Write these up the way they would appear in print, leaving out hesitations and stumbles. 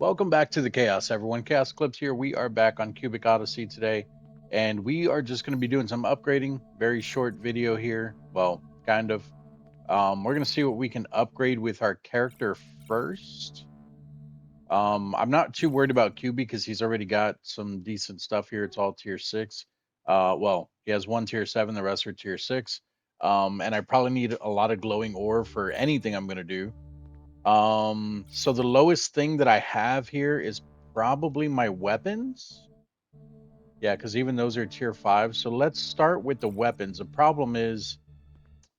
Welcome back to the Chaos, everyone. ChaosEclipse here. We are back on Cubic Odyssey today, and we are just going to be doing some upgrading. Very short video here. Well, kind of. We're going to see what we can upgrade with our character first. I'm not too worried about QB because he's already got some decent stuff here. It's all tier 6. Well, he has one tier 7, the rest are tier 6. And I probably need a lot of glowing ore for anything I'm going to do. So the lowest thing that I have here is probably my weapons. Yeah, because even those are tier 5. So let's start with the weapons. The problem is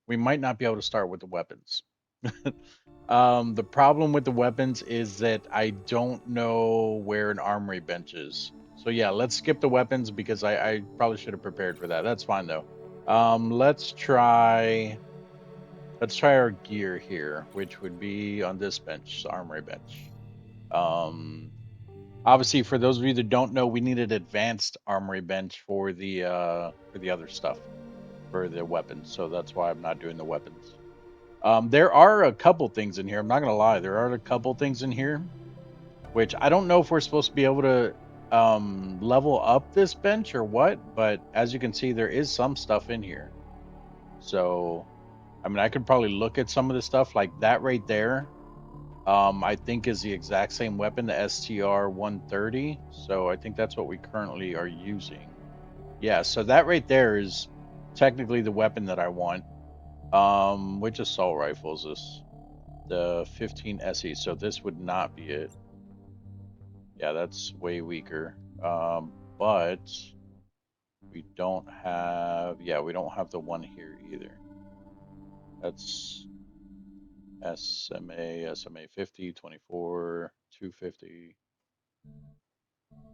we might not be able to start with the weapons. The problem with the weapons is that I don't know where an armory bench is. So yeah, let's skip the weapons because I probably should have prepared for that. That's fine though. Let's try our gear here, which would be on this bench, armory bench. Um, Obviously, for those of you that don't know, we need an advanced armory bench for the other stuff, for the weapons. So that's why I'm not doing the weapons. There are a couple things in here. I'm not gonna lie, there are a couple things in here, which I don't know if we're supposed to be able to level up this bench or what. But as you can see, there is some stuff in here. So, I mean, I could probably look at some of the stuff like that right there. I think is the exact same weapon, the STR 130. So I think that's what we currently are using. Yeah, so that right there is technically the weapon that I want. Which assault rifle is this? The 15 SE. So this would not be it. Yeah, that's way weaker. But we don't have, yeah, we don't have the one here either. That's SMA 50, 24, 250.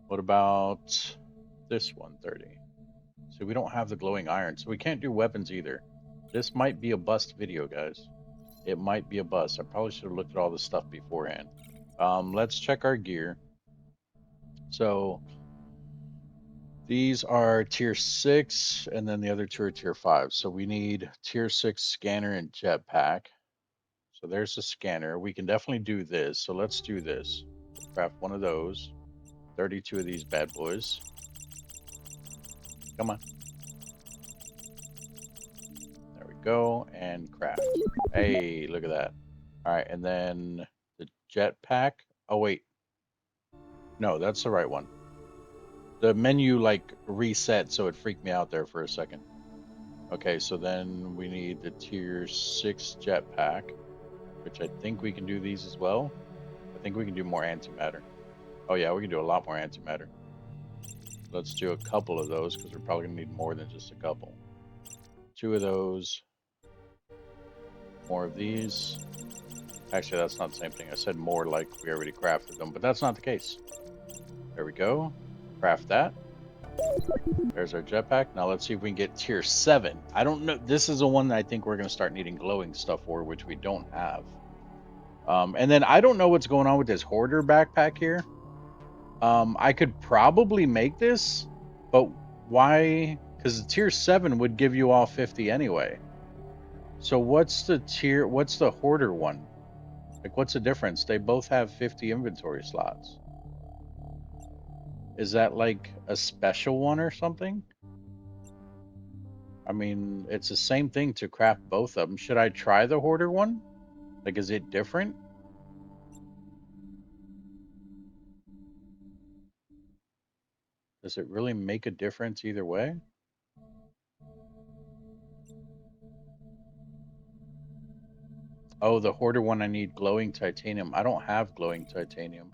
What about this 130? So we don't have the glowing iron, so we can't do weapons either. This might be a bust video, guys. It might be a bust. I probably should have looked at all this stuff beforehand. Let's check our gear. So these are tier 6, and then the other two are tier 5. So we need tier 6 scanner and jetpack. So there's the scanner. We can definitely do this. So let's do this. Craft one of those. 32 of these bad boys. Come on. There we go. And craft. Hey, look at that. All right, and then the jetpack. Oh, wait. No, that's the right one. The menu like reset, so it freaked me out there for a second. Okay, so then we need the tier 6 jetpack, which I think we can do these as well. I think we can do more antimatter. Oh yeah, we can do a lot more antimatter. Let's do a couple of those because we're probably gonna need more than just a couple. 2 of those. More of these. Actually, that's not the same thing. I said more like we already crafted them, but that's not the case. There we go. Craft that. There's our jetpack. Now let's see if we can get tier 7. I don't know. This is the one that I think we're going to start needing glowing stuff for, which we don't have. And then I don't know what's going on with this hoarder backpack here. I could probably make this, but why? Because the tier 7 would give you all 50 anyway. So what's the hoarder one? Like, what's the difference? They both have 50 inventory slots. Is that like a special one or something? I mean, it's the same thing to craft both of them. Should I try the hoarder one? Like, is it different? Does it really make a difference either way? Oh, the hoarder one, I need glowing titanium. I don't have glowing titanium.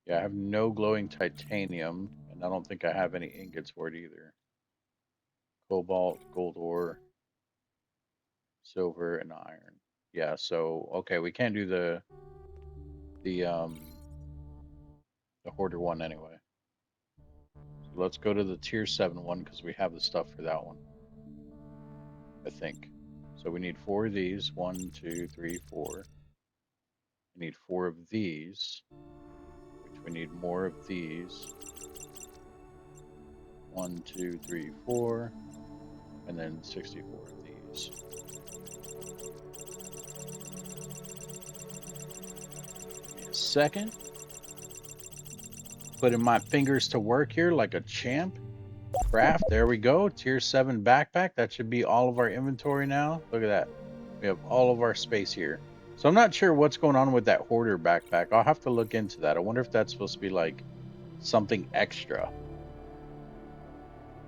Yeah, I have no glowing titanium, and I don't think I have any ingots for it either. Cobalt, gold ore, silver, and iron. Yeah, so okay, we can't do the hoarder one anyway. So let's go to the tier 7 one because we have the stuff for that one. I think. So we need 4 of these. 1, 2, 3, 4. We need 4 of these, which we need more of these. 1, 2, 3, 4, and then 64 of these. Oops. Give me a second. Putting my fingers to work here like a champ. Craft. There we go. Tier 7 backpack. That should be all of our inventory now. Look at that. We have all of our space here. So I'm not sure what's going on with that hoarder backpack. I'll have to look into that. I wonder if that's supposed to be like something extra.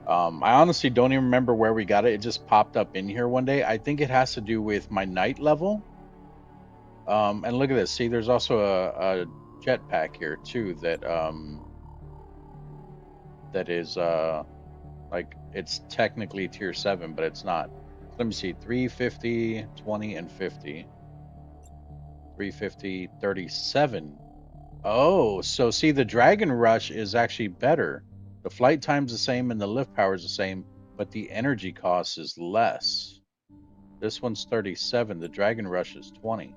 I honestly don't even remember where we got it. It just popped up in here one day. I think it has to do with my night level. And look at this. See, there's also a jetpack here too that that is like it's technically tier 7, but it's not. Let me see. 350, 20, and 50. 350, 37. Oh, so see, the Dragon Rush is actually better. The flight time's the same and the lift power is the same, but the energy cost is less. This one's 37. The Dragon Rush is 20.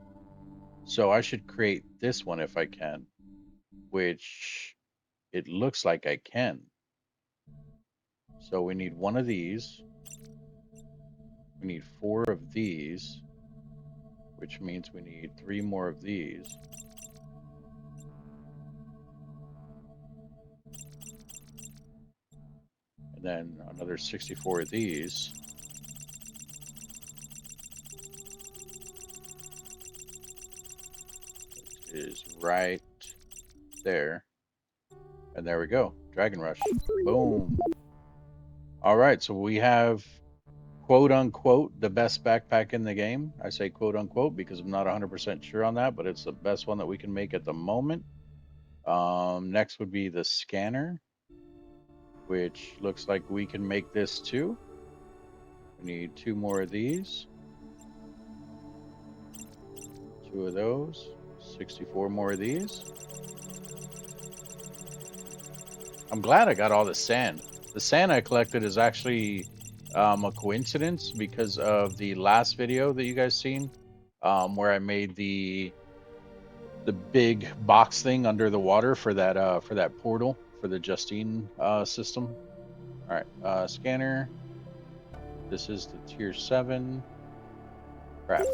So I should create this one if I can, which it looks like I can. So we need one of these. We need 4 of these, which means we need 3 more of these. And then another 64 of these. Which is right there. And there we go. Dragon Rush. Boom. All right, so we have quote unquote the best backpack in the game. I say quote unquote because I'm not 100% sure on that, but it's the best one that we can make at the moment. Next would be the scanner, which looks like we can make this too. We need 2 more of these. 2 of those. 64 more of these. I'm glad I got all the sand. The sand I collected is actually a coincidence because of the last video that you guys seen, where I made the big box thing under the water for that portal for the Justine system. All right, scanner. This is the tier 7 craft.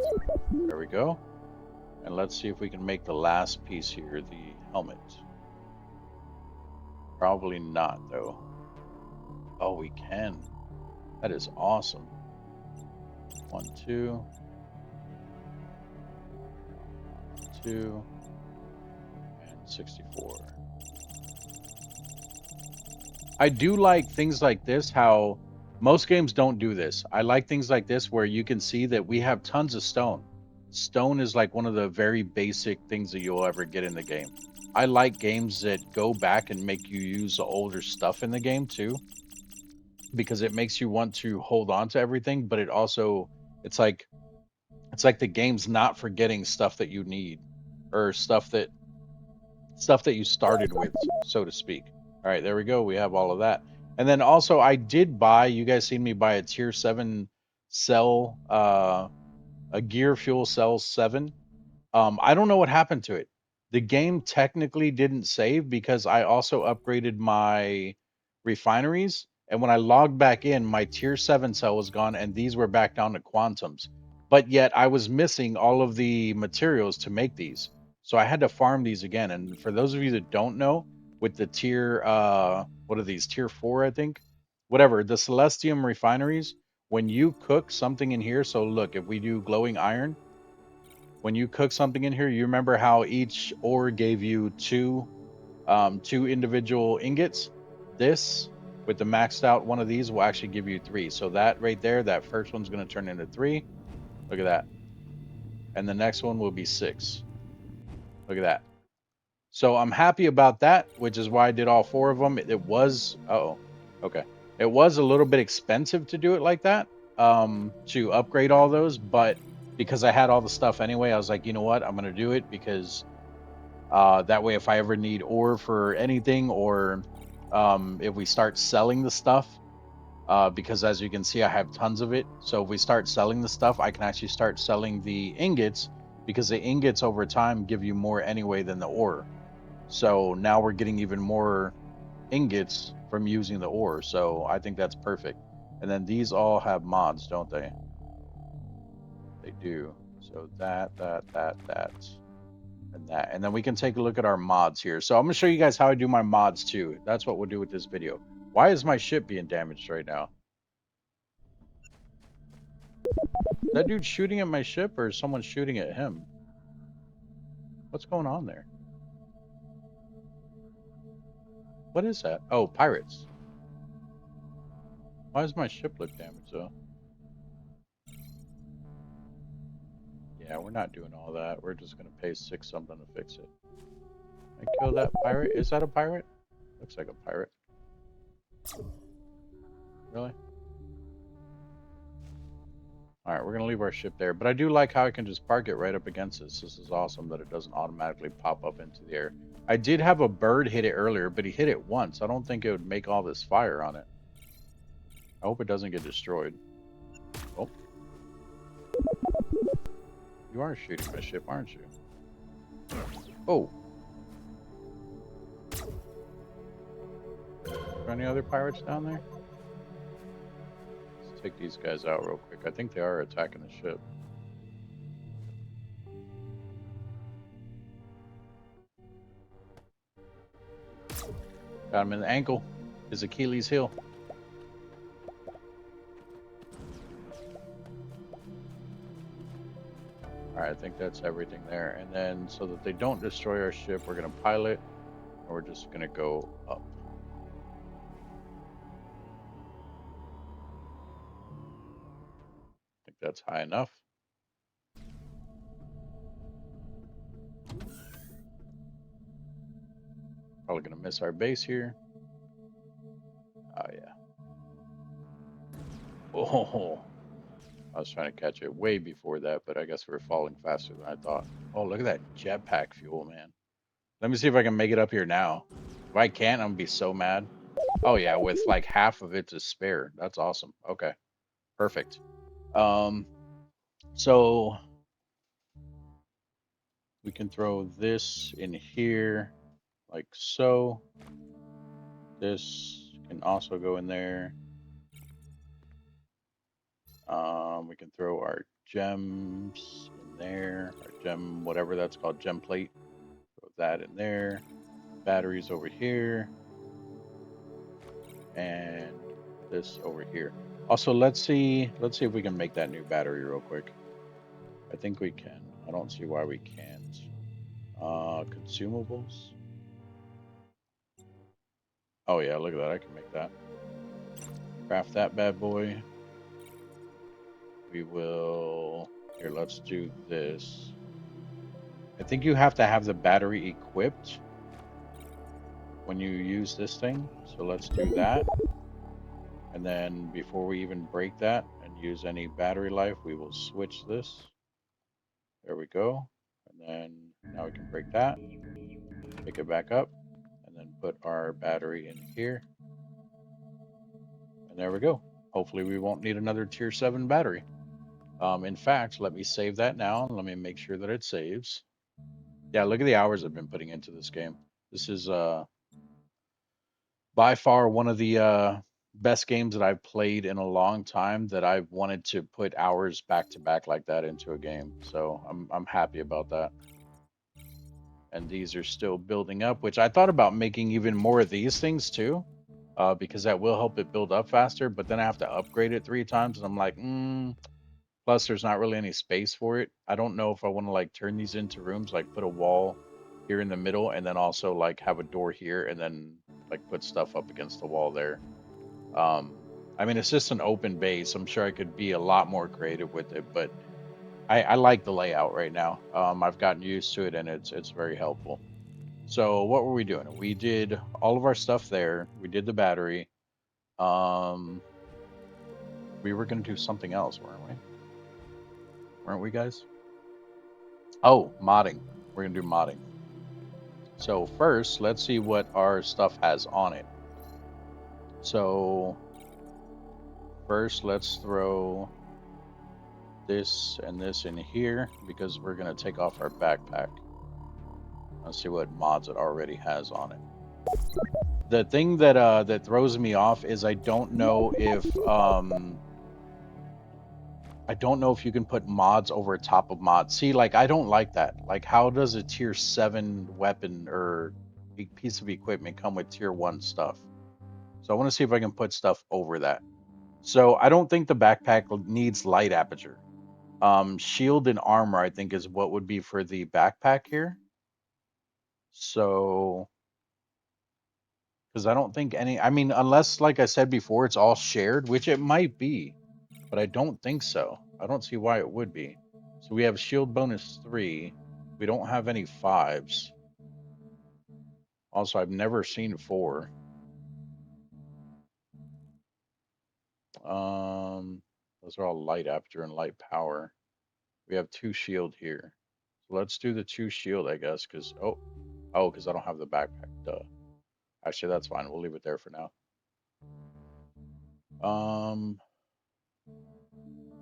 There we go. And let's see if we can make the last piece here, the helmet. Probably not though. Oh, we can. That is awesome. 1, 2, 2, and 64. I do like things like this, how most games don't do this. I like things like this where you can see that we have tons of stone. Stone is like one of the very basic things that you'll ever get in the game. I like games that go back and make you use the older stuff in the game too, because it makes you want to hold on to everything, but it also it's like the game's not forgetting stuff that you need or stuff that you started with, so to speak. All right, there we go. We have all of that. And then also I did buy, you guys seen me buy a tier 7 cell, a gear fuel cell 7. I don't know what happened to it. The game technically didn't save because I also upgraded my refineries. And when I logged back in, my tier 7 cell was gone and these were back down to quantums. But yet I was missing all of the materials to make these. So I had to farm these again. And for those of you that don't know, with the tier, what are these? Tier 4, I think? Whatever, the Celestium refineries, when you cook something in here, so look, if we do glowing iron, when you cook something in here, you remember how each ore gave you two individual ingots? This, with the maxed out one of these, will actually give you 3. So that right there, that first one's going to turn into 3. Look at that. And the next one will be 6. Look at that. So I'm happy about that, which is why I did all 4 of them. It was, okay. It was a little bit expensive to do it like that, to upgrade all those, but because I had all the stuff anyway, I was like, you know what, I'm going to do it because that way if I ever need ore for anything, or if we start selling the stuff, because as you can see, I have tons of it. So if we start selling the stuff, I can actually start selling the ingots, because the ingots over time give you more anyway than the ore. So now we're getting even more ingots from using the ore. So I think that's perfect. And then these all have mods, don't they? They do. So that, and that. And then we can take a look at our mods here. So I'm going to show you guys how I do my mods too. That's what we'll do with this video. Why is my ship being damaged right now? Is that dude shooting at my ship or is someone shooting at him? What's going on there? What is that? Oh, pirates. Why does my ship look damaged though? Yeah, we're not doing all that. We're just going to pay 6 something to fix it. I kill that pirate. Is that a pirate? Looks like a pirate. Really? Alright, we're going to leave our ship there. But I do like how I can just park it right up against this. This is awesome that it doesn't automatically pop up into the air. I did have a bird hit it earlier, but he hit it once. I don't think it would make all this fire on it. I hope it doesn't get destroyed. Oh. You are shooting my ship, aren't you? Oh. Are any other pirates down there? Let's take these guys out real quick. I think they are attacking the ship. Got him in the ankle. His Achilles heel. Alright, I think that's everything there. And then, so that they don't destroy our ship, we're going to pilot, and we're just going to go up. I think that's high enough. Probably going to miss our base here. Oh, yeah. Oh, I was trying to catch it way before that, but I guess we're falling faster than I thought. Oh, look at that jetpack fuel, man. Let me see if I can make it up here now. If I can't, I'm going to be so mad. Oh, yeah, with like half of it to spare. That's awesome. Okay, perfect. So we can throw this in here like so. This can also go in there. We can throw our gems in there, our gem, whatever that's called, gem plate. Throw that in there. Batteries over here. And this over here. Also, let's see if we can make that new battery real quick. I think we can. I don't see why we can't. Consumables. Oh yeah, look at that. I can make that. Craft that bad boy. We will... Here, let's do this. I think you have to have the battery equipped when you use this thing. So let's do that. And then before we even break that and use any battery life, we will switch this. There we go. And then now we can break that. Pick it back up. And then put our battery in here. And there we go. Hopefully we won't need another tier 7 battery. In fact, let me save that now. Let me make sure that it saves. Yeah, look at the hours I've been putting into this game. This is by far one of the best games that I've played in a long time, that I've wanted to put hours back to back like that into a game. So I'm happy about that. And these are still building up, which I thought about making even more of these things too, because that will help it build up faster. But then I have to upgrade it 3 times, and I'm like, plus there's not really any space for it. I don't know if I want to like turn these into rooms, like put a wall here in the middle, and then also like have a door here, and then like put stuff up against the wall there. I mean, it's just an open base. I'm sure I could be a lot more creative with it, but I like the layout right now. I've gotten used to it, and it's very helpful. So what were we doing? We did all of our stuff there. We did the battery. We were going to do something else, weren't we? Weren't we, guys? Oh, modding. We're going to do modding. So first, let's see what our stuff has on it. So first, let's throw this and this in here, because we're going to take off our backpack. Let's see what mods it already has on it. The thing that that throws me off is I don't know if I don't know if you can put mods over top of mods. See, like, I don't like that. Like, how does a tier 7 weapon or a piece of equipment come with tier 1 stuff? So I want to see if I can put stuff over that. So I don't think the backpack needs light aperture. Shield and armor, I think, is what would be for the backpack here. So, because I don't think any, I mean, unless, like I said before, it's all shared, which it might be, but I don't think so. I don't see why it would be. So we have shield bonus 3. We don't have any 5s. Also, I've never seen 4. Those are all light aperture and light power. We have 2 shield here. So let's do the 2 shield, I guess, because, because I don't have the backpack. Duh. Actually, that's fine. We'll leave it there for now.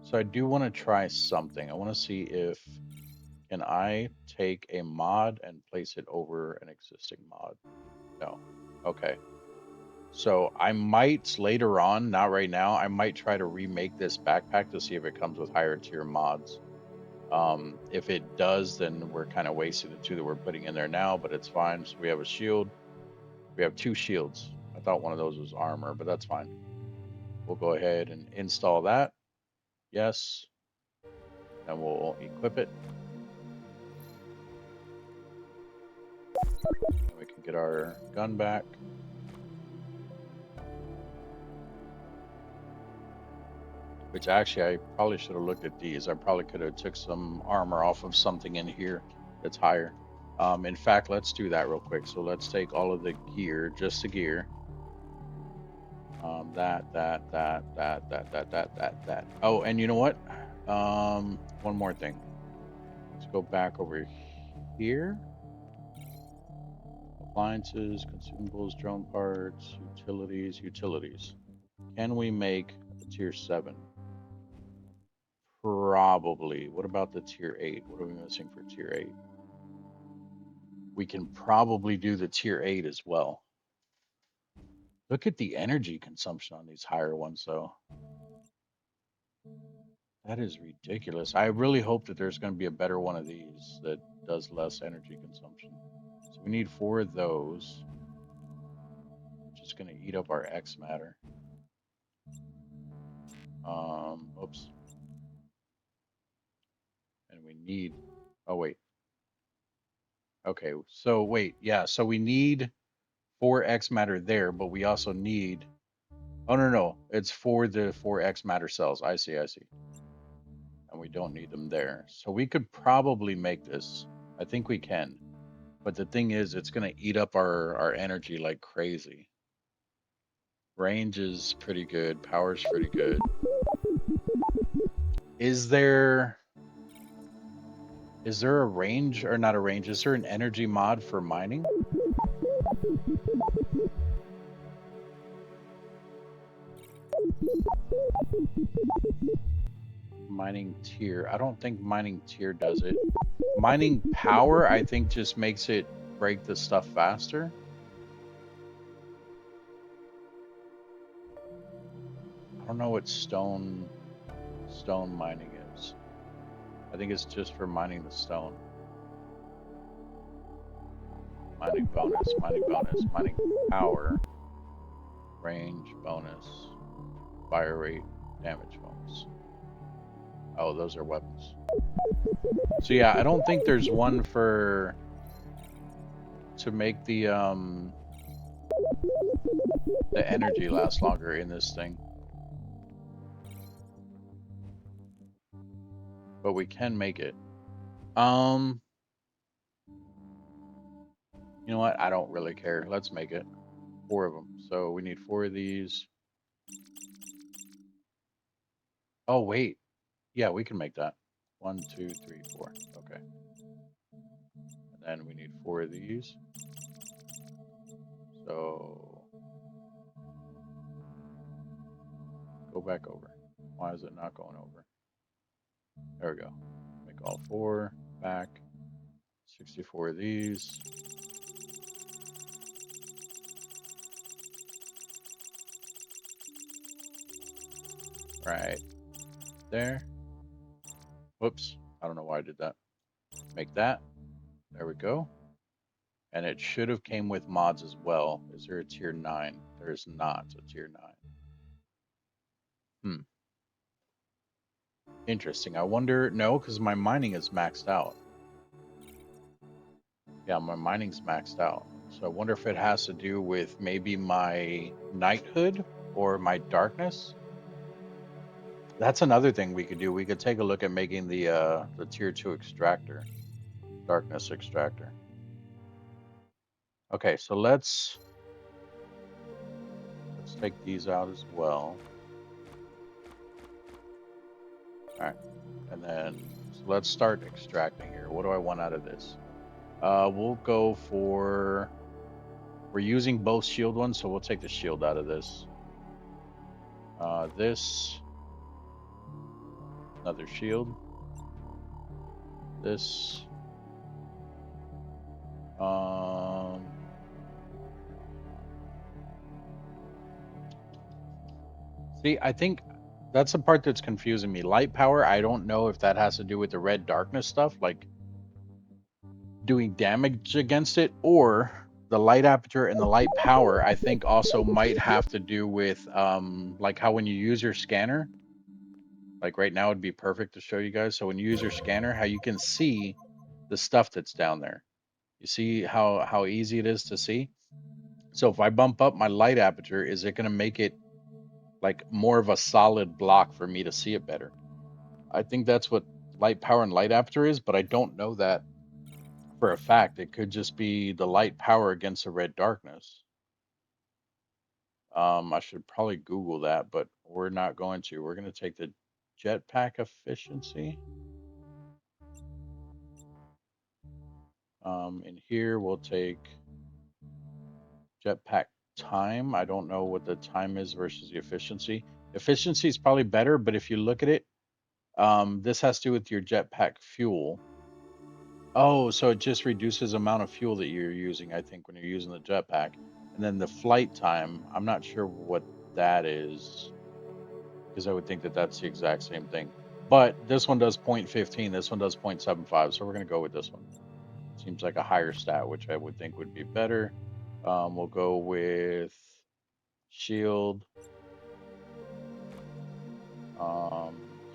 So I do want to try something. I want to see if can I take a mod and place it over an existing mod? No. Okay. So I might later on, not right now, I might try to remake this backpack to see if it comes with higher tier mods. If it does, then we're kind of wasting the 2 that we're putting in there now, but it's fine. So we have a shield. We have 2 shields. I thought one of those was armor, but that's fine. We'll go ahead and install that. Yes. Then we'll equip it. And we can get our gun back. Which actually, I probably should have looked at these. I probably could have took some armor off of something in here that's higher. In fact, let's do that real quick. So let's take all of the gear, just the gear. That. Oh, and you know what? One more thing. Let's go back over here. Appliances, consumables, drone parts, utilities. Can we make a tier 7? Probably. What about the tier 8? What are we missing for tier 8? We can probably do the tier 8 as well. Look at the energy consumption on these higher ones, though. That is ridiculous. I really hope that there's going to be a better one of these that does less energy consumption. So we need 4 of those, which is going to eat up our X matter. Oops. And we need, oh wait. Okay, so wait, yeah, so we need 4 X matter there, but we also need, oh no, it's for the 4 X matter cells. I see. And we don't need them there. So we could probably make this. I think we can. But the thing is, it's going to eat up our energy like crazy. Range is pretty good. Power's pretty good. Is there a range, or not a range? Is there an energy mod for mining? Mining tier. I don't think mining tier does it. Mining power, I think, just makes it break the stuff faster. I don't know what stone mining is. I think it's just for mining the stone. Mining bonus, mining power, range bonus, fire rate, damage bonus. Oh, those are weapons. So yeah, I don't think there's one to make the energy last longer in this thing. But we can make it. You know what? I don't really care. Let's make it. 4 of them. So we need 4 of these. Oh, wait. Yeah, we can make that. 1, 2, 3, 4. Okay. And then we need 4 of these. So go back over. Why is it not going over? There we go. Make all 4. Back. 64 of these. Right there. Whoops, I don't know why I did that. Make that. There we go. And it should have came with mods as well. Is there a tier 9? There is not a tier 9. Interesting. I wonder, no, because my mining is maxed out. Yeah, my mining's maxed out. So I wonder if it has to do with maybe my knighthood or my darkness. That's another thing we could do. We could take a look at making the tier 2 extractor, darkness extractor. Okay, so let's take these out as well. All right, and then so let's start extracting here. What do I want out of this? We'll go for, we're using both shield ones, so we'll take the shield out of this. This, another shield. This, see, I think that's the part that's confusing me. Light power, I don't know if that has to do with the red darkness stuff, like doing damage against it, or the light aperture and the light power, I think also might have to do with like how when you use your scanner, like right now would be perfect to show you guys. So when you use your scanner, how you can see the stuff that's down there. You see how easy it is to see? So if I bump up my light aperture, is it going to make it like more of a solid block for me to see it better? I think that's what light power and light aperture is, but I don't know that for a fact. It could just be the light power against the red darkness. I should probably Google that, but we're not going to. We're going to take the jetpack efficiency. In here, we'll take jetpack time. I don't know what the time is versus the efficiency. Efficiency is probably better, but if you look at it, this has to do with your jetpack fuel. Oh, so it just reduces the amount of fuel that you're using, I think, when you're using the jetpack. And then the flight time, I'm not sure what that is, because I would think that that's the exact same thing. But this one does 0.15, this one does 0.75, so we're going to go with this one. Seems like a higher stat, which I would think would be better. We'll go with shield.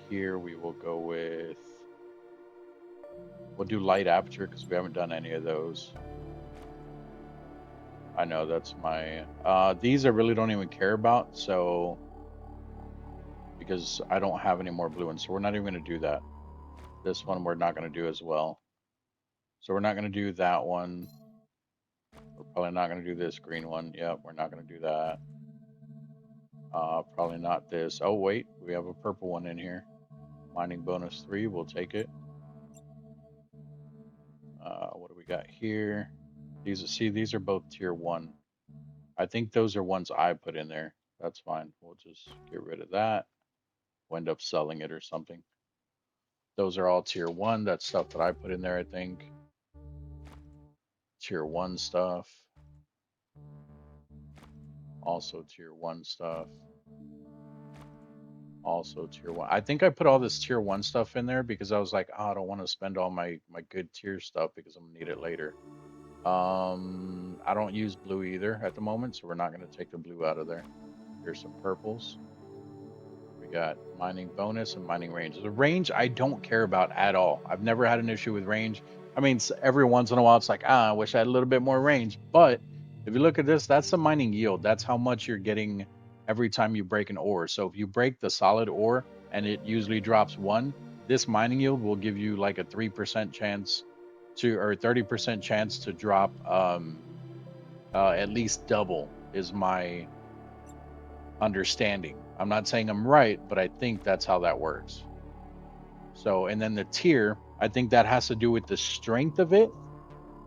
Here we will go with, we'll do light aperture because we haven't done any of those. I know that's my, these I really don't even care about, so, because I don't have any more blue ones, so we're not even going to do that. This one we're not going to do as well. So we're not going to do that one. We're probably not going to do this green one. Yep, we're not going to do that. Probably not this. Oh, wait, we have a purple one in here. Mining bonus 3, we'll take it. What do we got here? These are both tier 1. I think those are ones I put in there. That's fine. We'll just get rid of that. We'll end up selling it or something. Those are all tier 1. That's stuff that I put in there, I think. Tier 1 stuff. Also tier 1 stuff. Also tier 1. I think I put all this tier 1 stuff in there because I was like, oh, I don't want to spend all my good tier stuff because I'm gonna need it later. I don't use blue either at the moment, so we're not going to take the blue out of there. Here's some purples. We got mining bonus and mining range. The range I don't care about at all. I've never had an issue with range. I mean, every once in a while it's like, I wish I had a little bit more range. But if you look at this, that's the mining yield. That's how much you're getting every time you break an ore. So if you break the solid ore and it usually drops 1, this mining yield will give you like a 3% chance to, or 30% chance to drop at least double is my understanding. I'm not saying I'm right, but I think that's how that works. So, and then the tier, I think that has to do with the strength of it,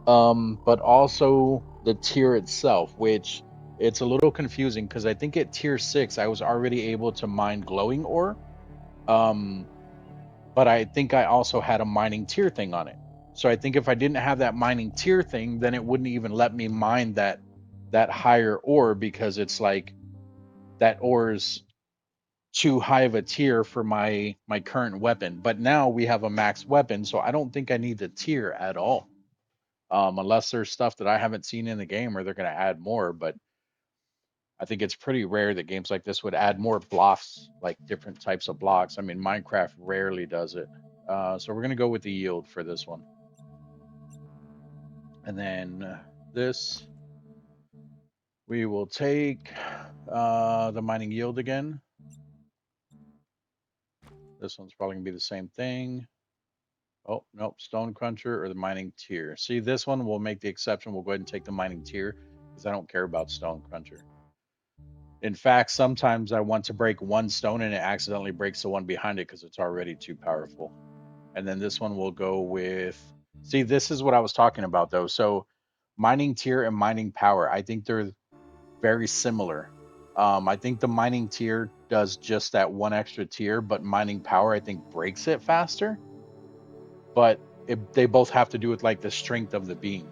but also the tier itself, which it's a little confusing because I think at tier 6 I was already able to mine glowing ore, but I think I also had a mining tier thing on it. So I think if I didn't have that mining tier thing, then it wouldn't even let me mine that higher ore because it's like that ore's too high of a tier for my current weapon. But now we have a max weapon, so I don't think I need the tier at all. Unless there's stuff that I haven't seen in the game or they're going to add more. But I think it's pretty rare that games like this would add more blocks, like different types of blocks. I mean, Minecraft rarely does it. So we're going to go with the yield for this one. And then this, we will take the mining yield again. This one's probably going to be the same thing. Oh, nope, Stone Cruncher or the mining tier. See, this one will make the exception. We'll go ahead and take the mining tier because I don't care about Stone Cruncher. In fact, sometimes I want to break one stone and it accidentally breaks the one behind it because it's already too powerful. And then this one will go with, see, this is what I was talking about though. So mining tier and mining power, I think they're very similar. I think the mining tier does just that one extra tier, but mining power, I think, breaks it faster. But they both have to do with like the strength of the beam,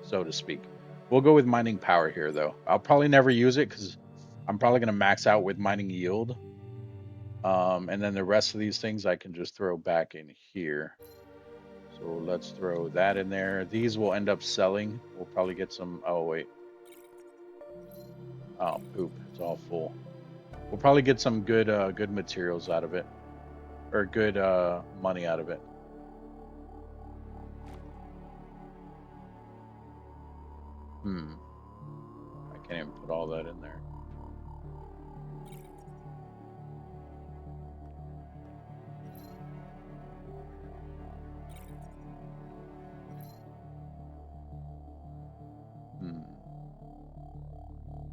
so to speak. We'll go with mining power here, though. I'll probably never use it because I'm probably going to max out with mining yield. And then the rest of these things I can just throw back in here. So let's throw that in there. These will end up selling. We'll probably get some. Oh, wait. Oh, poop. It's all full. We'll probably get some good materials out of it, or good money out of it. I can't even put all that in there.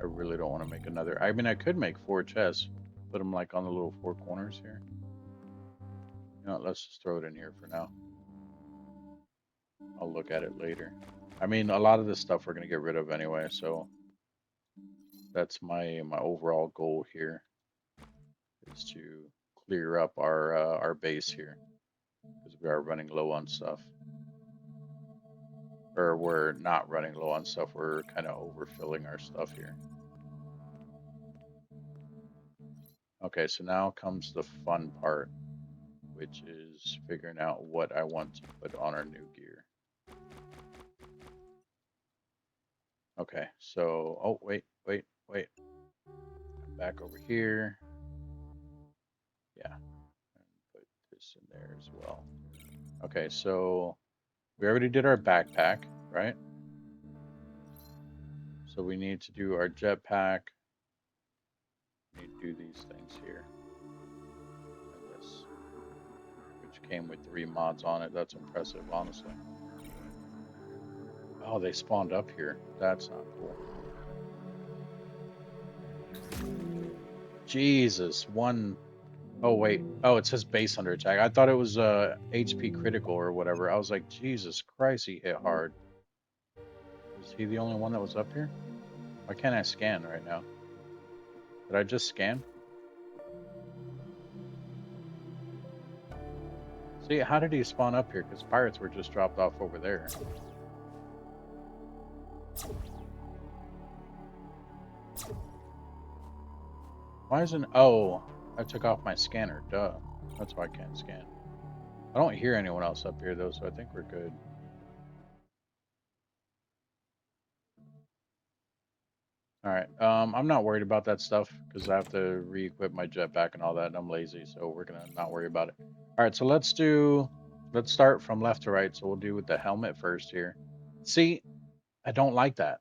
I really don't want to make another. I mean, I could make 4 chests, put them like on the little 4 corners here. You know what, let's just throw it in here for now. I'll look at it later. I mean, a lot of this stuff we're gonna get rid of anyway, so that's my overall goal here, is to clear up our base here because we are running low on stuff, or we're not running low on stuff. We're kind of overfilling our stuff here. Okay, so now comes the fun part, which is figuring out what I want to put on our new gear. Okay, so, oh, wait. Back over here. Yeah, and put this in there as well. Okay, so we already did our backpack, right? So we need to do our jetpack. We need to do these things here. And this, which came with 3 mods on it. That's impressive, honestly. Oh, they spawned up here. That's not cool. Jesus, one. Oh wait. Oh, it says base under attack. I thought it was HP critical or whatever. I was like, Jesus Christ, he hit hard. Was he the only one that was up here? Why can't I scan right now? Did I just scan? See, how did he spawn up here? Because pirates were just dropped off over there. Why isn't... Oh, I took off my scanner. Duh. That's why I can't scan. I don't hear anyone else up here, though, so I think we're good. Alright, I'm not worried about that stuff, because I have to re-equip my jetpack and all that, and I'm lazy, so we're gonna not worry about it. Alright, so let's start from left to right, so we'll do with the helmet first here. See, I don't like that.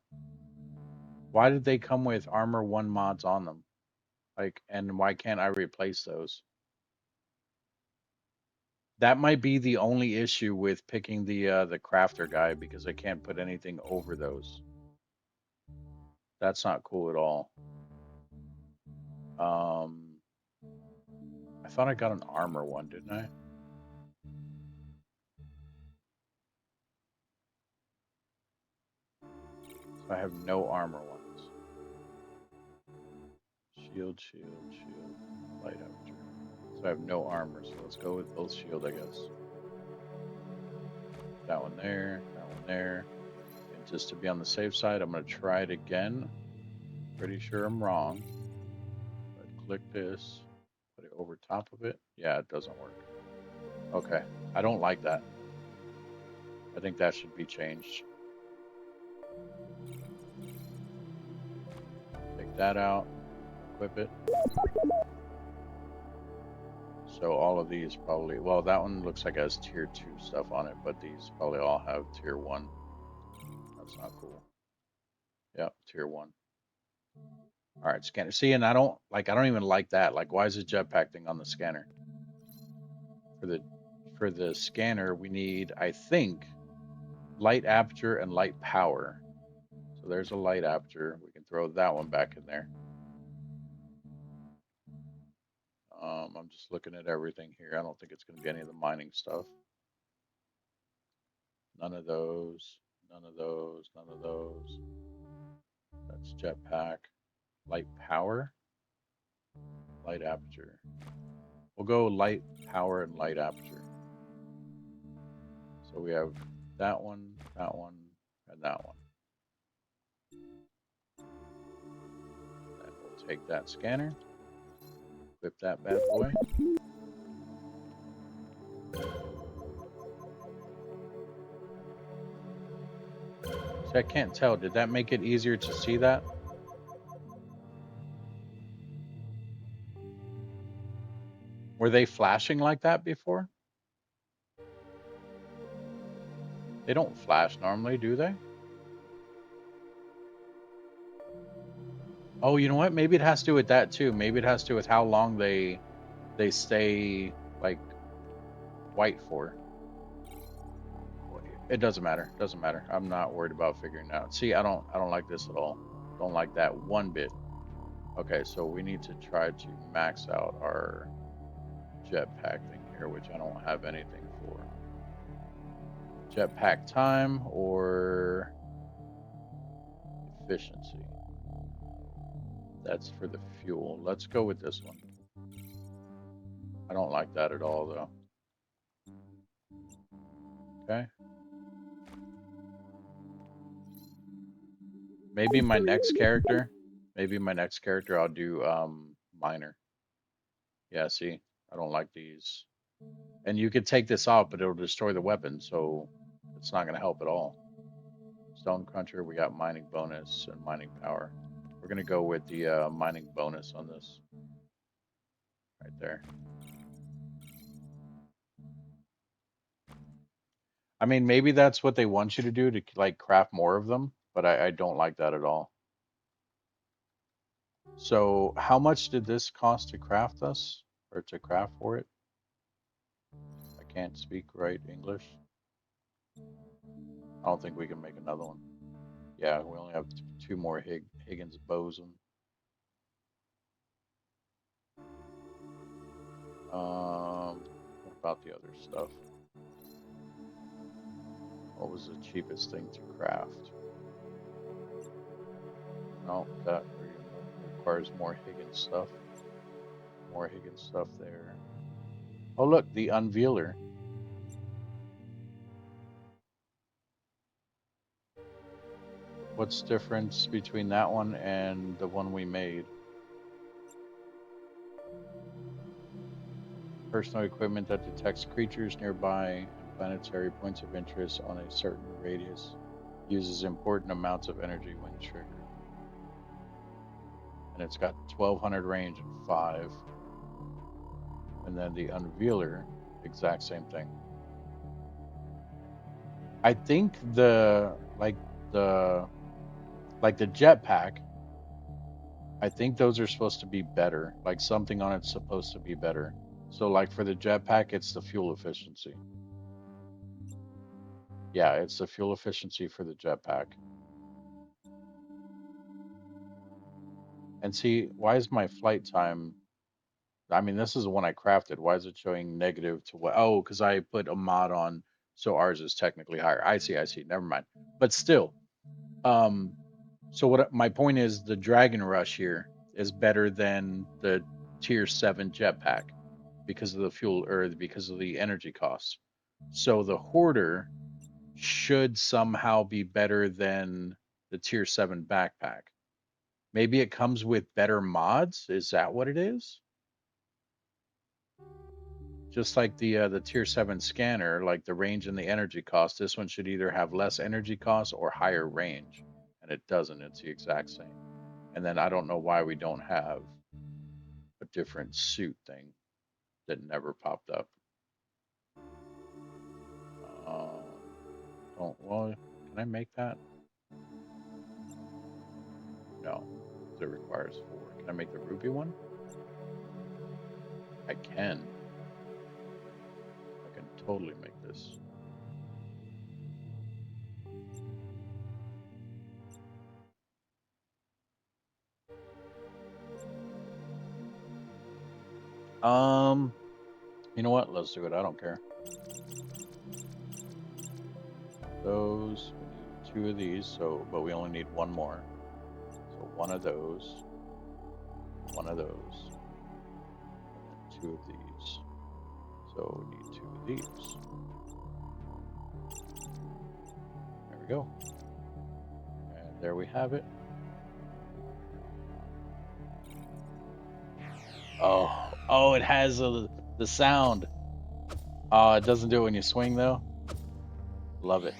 Why did they come with armor 1 mods on them? Like, and why can't I replace those? That might be the only issue with picking the crafter guy, because I can't put anything over those. That's not cool at all. I thought I got an armor one, didn't I? So I have no armor ones. Shield, light after. So I have no armor, so let's go with both shield, I guess. That one there, that one there. And just to be on the safe side, I'm gonna try it again. Pretty sure I'm wrong. But click this. over top of it. Yeah, it doesn't work. Okay, I don't like that. I think that should be changed. Take that out, equip it. So all of these probably, well, that one looks like it has tier 2 stuff on it, but these probably all have tier 1. That's not cool. Yep, tier 1. All right, scanner. See, and I don't even like that. Like, why is the jetpack thing on the scanner? For the scanner, we need, I think, light aperture and light power. So there's a light aperture. We can throw that one back in there. I'm just looking at everything here. I don't think it's going to be any of the mining stuff. None of those. None of those. None of those. That's jetpack. Light power. Light aperture. We'll go light power and light aperture. So we have that one, and that one. Then we'll take that scanner, equip that bad boy. See, I can't tell. Did that make it easier to see that? Were they flashing like that before? They don't flash normally, do they? Oh, you know what? Maybe it has to do with that too. Maybe it has to do with how long they stay like white for. It doesn't matter. Doesn't matter. I'm not worried about figuring it out. See, I don't like this at all. Don't like that one bit. Okay, so we need to try to max out our jetpack thing here, which I don't have anything for. Jetpack time or efficiency. That's for the fuel. Let's go with this one. I don't like that at all, though. Okay. Maybe my next character I'll do miner. Yeah, see, I don't like these. And you could take this off, but it'll destroy the weapon, so it's not going to help at all. Stone Cruncher, we got mining bonus and mining power. We're going to go with the mining bonus on this. Right there. I mean, maybe that's what they want you to do to like craft more of them, but I don't like that at all. So how much did this cost to craft us or to craft for it? I can't speak right English. I don't think we can make another one. Yeah, we only have two more Higgins boson. What about the other stuff? What was the cheapest thing to craft? No, that requires more Higgins stuff. More Higgins stuff there. Oh, look, the Unveiler. What's the difference between that one and the one we made? Personal equipment that detects creatures nearby and planetary points of interest on a certain radius. Uses important amounts of energy when triggered. And it's got 1200 range and 5. And then the Unveiler, exact same thing. I think the jetpack, I think those are supposed to be better. Like something on it's supposed to be better. So like for the jetpack, it's the fuel efficiency. Yeah, it's the fuel efficiency for the jetpack. And see, why is my flight time? I mean, this is the one I crafted. Why is it showing negative to what? Oh, because I put a mod on, so ours is technically higher. I see. Never mind. But still, um, so what my point is, the Dragon Rush here is better than the Tier 7 jetpack because of the fuel or because of the energy costs. So the Hoarder should somehow be better than the Tier 7 backpack. Maybe it comes with better mods. Is that what it is? Just like the tier 7 scanner, like the range and the energy cost, this one should either have less energy cost or higher range, and it doesn't. It's the exact same. And then I don't know why we don't have a different suit thing that never popped up. Um, don't well, can I make that? No, because it requires 4. Can I make the ruby one? I can. I can totally make this. Um, you know what? Let's do it. I don't care. Those, we need 2 of these, so but we only need 1 more. So 1 of those, 1 of those, and then 2 of these. So we need 2 of these. There we go. And there we have it. Oh, it has the sound. Oh, it doesn't do it when you swing though. Love it.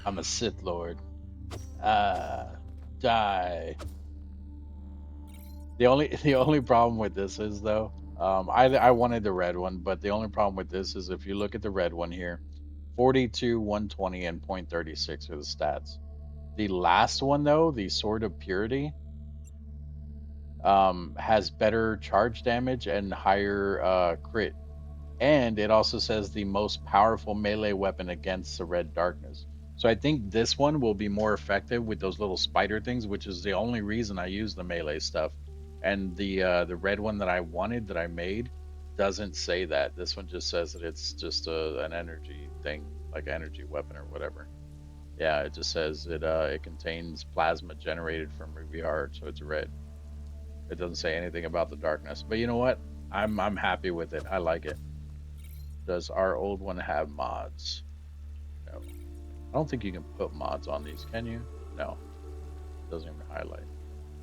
I'm a Sith Lord. Ah, die. The only problem with this is though, I wanted the red one, but the only problem with this is if you look at the red one here, 42, 120, and 0.36 are the stats. The last one though, the Sword of Purity, has better charge damage and higher crit, and it also says the most powerful melee weapon against the red darkness. So I think this one will be more effective with those little spider things, which is the only reason I use the melee stuff. And the red one that I wanted that I made doesn't say that. This one just says that it's just an energy thing, like an energy weapon or whatever. Yeah, it just says it contains plasma generated from ruby heart, so it's red. It doesn't say anything about the darkness. But you know what? I'm happy with it. I like it. Does our old one have mods? No. I don't think you can put mods on these, can you? No. It doesn't even highlight.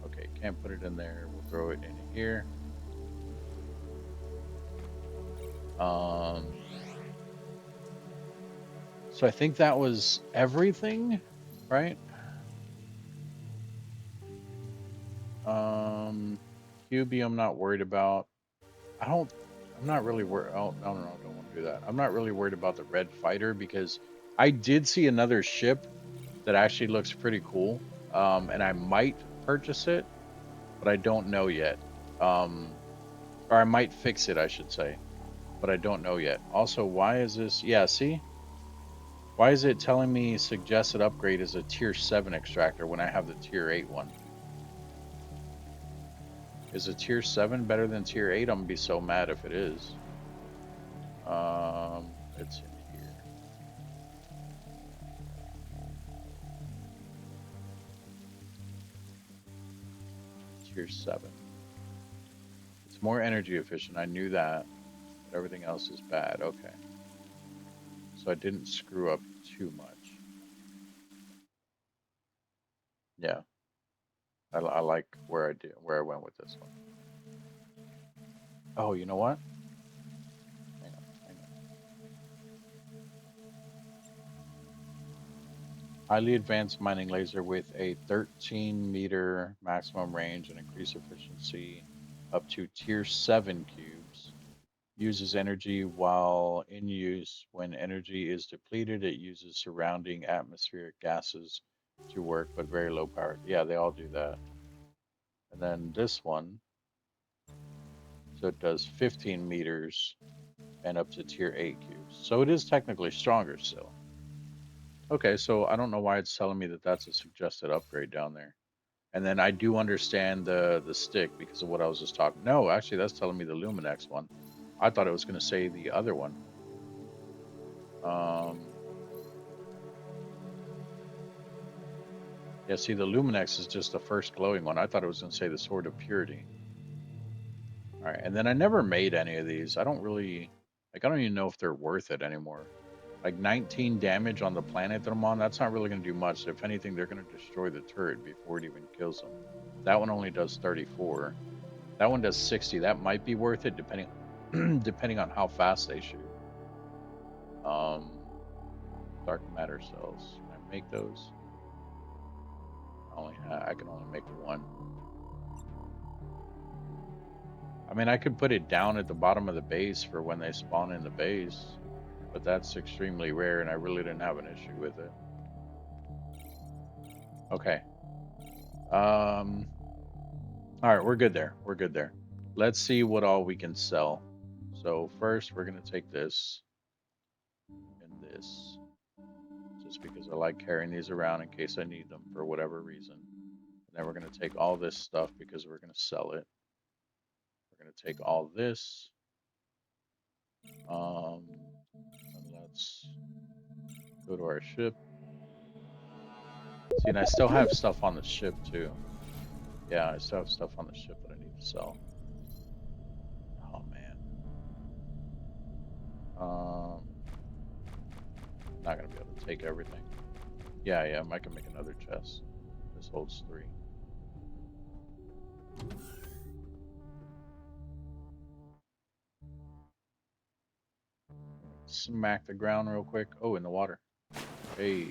Okay, can't put it in there. We'll throw it in here. Um, so I think that was everything, right? Um, QB, I'm not worried about. I don't. I'm not really worried. Oh no, no, no! Don't want to do that. I'm not really worried about the red fighter because I did see another ship that actually looks pretty cool. And I might purchase it, but I don't know yet. Um, or I might fix it, I should say, but I don't know yet. Also, why is this? Yeah, see, why is it telling me suggested upgrade is a tier 7 extractor when I have the tier 8 one? Is a tier 7 better than tier 8? I'm gonna be so mad if it is. It's in here. Tier 7. It's more energy efficient. I knew that. But everything else is bad. Okay. So I didn't screw up too much. Yeah. I like where I went with this one. Oh, you know what? Hang on, hang on. Highly advanced mining laser with a 13-meter maximum range and increased efficiency up to tier 7 cubes. Uses energy while in use. When energy is depleted, it uses surrounding atmospheric gases to work, but very low power. Yeah, they all do that. And then this one, so it does 15 meters and up to tier 8 cubes. So it is technically stronger still. Okay, so I don't know why it's telling me that that's a suggested upgrade down there. And then I do understand the stick because of what I was just talking. No, actually, that's telling me the Luminex one. I thought it was going to say the other one. Um, yeah, see, the Luminex is just the first glowing one. I thought it was going to say the Sword of Purity. All right, and then I never made any of these. I don't really, like, I don't even know if they're worth it anymore. Like 19 damage on the planet that I'm on, that's not really going to do much. If anything, they're going to destroy the turret before it even kills them. That one only does 34. That one does 60. That might be worth it depending. depending on how fast they shoot. Dark matter cells. Can I make those? I can only make one. I mean, I could put it down at the bottom of the base for when they spawn in the base, but that's extremely rare, and I really didn't have an issue with it. Okay. All right, we're good there. We're good there. Let's see what all we can sell. So first, we're gonna take this and this, just because I like carrying these around in case I need them for whatever reason. And then we're gonna take all this stuff because we're gonna sell it. We're gonna take all this. And let's go to our ship. See, and I still have stuff on the ship too. Yeah, I still have stuff on the ship that I need to sell. Oh man. Not gonna be able to take everything. Yeah, I can make another chest. This holds 3. Smack the ground real quick. Oh, in the water. Hey.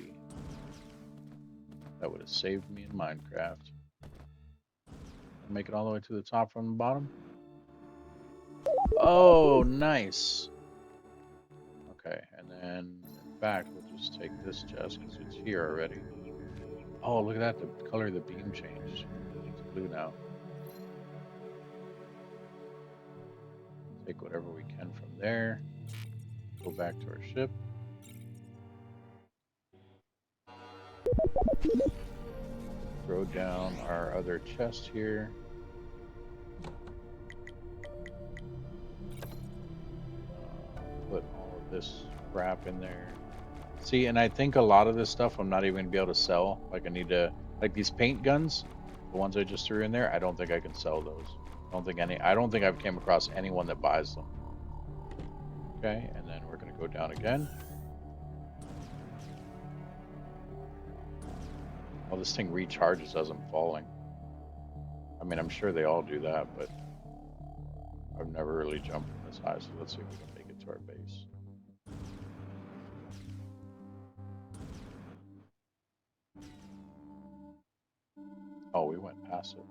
That would have saved me in Minecraft. Make it all the way to the top from the bottom. Oh, nice. Okay, and then in fact, we'll just take this chest because it's here already. Oh, look at that. The color of the beam changed. It's blue now. Take whatever we can from there. Go back to our ship. Throw down our other chest here. Put all of this crap in there. See, and I think a lot of this stuff I'm not even gonna be able to sell. Like I need to, like these paint guns, the ones I just threw in there. I don't think I can sell those. I don't think I've came across anyone that buys them. Okay, and then we're gonna go down again. Well, this thing recharges as I'm falling. I mean, I'm sure they all do that, but I've never really jumped from this high, so let's see if we can make it to our base. Oh, we went past it.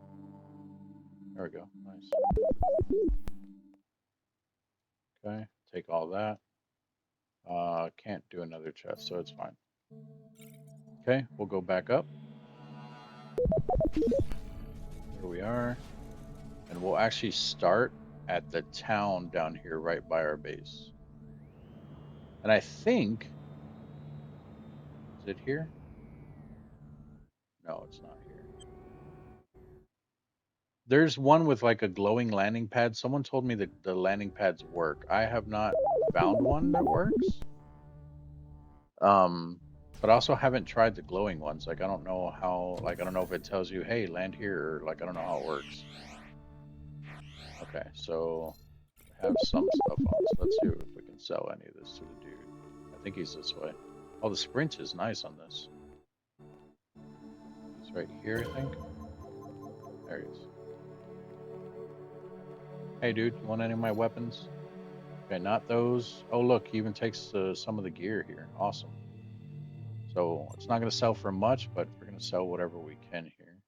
There we go. Nice. Okay, take all that. Can't do another chest, so it's fine. Okay, we'll go back up. There we are. And we'll actually start at the town down here right by our base. And I think... Is it here? No, it's not here. There's one with like a glowing landing pad. Someone told me that the landing pads work. I have not found one that works. But I also haven't tried the glowing ones. Like I don't know how, like I don't know if it tells you, hey, land here, or like I don't know how it works. Okay, so I have some stuff on, so let's see if we can sell any of this to the dude. I think he's this way. Oh, the sprint is nice on this. He's right here, I think. There he is. Hey, dude, you want any of my weapons? Okay, not those. Oh, look, he even takes some of the gear here. Awesome. So it's not going to sell for much, but we're going to sell whatever we can here.